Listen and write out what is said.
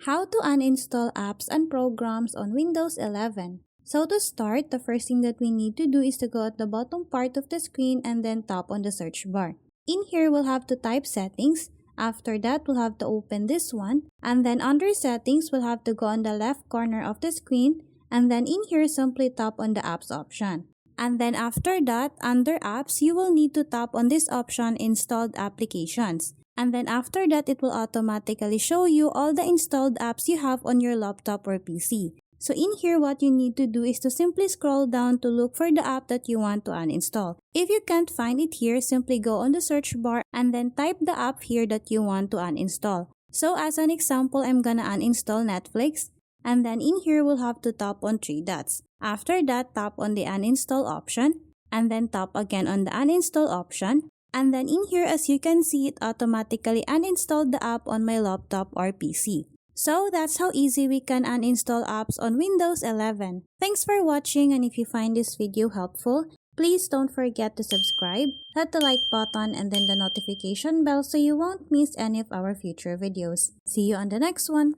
How to uninstall apps and programs on Windows 11. So to start, the first thing that we need to do is to go at the bottom part of the screen and then tap on the search bar. In here, we'll have to type settings. After that, we'll have to open this one. And then under settings, we'll have to go on the left corner of the screen. And then in here, simply tap on the apps option. And then after that, under apps, you will need to tap on this option, installed applications. And then after that, it will automatically show you all the installed apps you have on your laptop or PC. So in here, what you need to do is to simply scroll down to look for the app that you want to uninstall. If you can't find it here, simply go on the search bar and then type the app here that you want to uninstall. So as an example, I'm gonna uninstall Netflix. And then in here, we'll have to tap on 3 dots. After that, tap on the uninstall option. And then tap again on the uninstall option. And then in here, as you can see, it automatically uninstalled the app on my laptop or PC. So that's how easy we can uninstall apps on Windows 11. Thanks for watching, and if you find this video helpful, please don't forget to subscribe, hit the like button and then the notification bell so you won't miss any of our future videos. See you on the next one.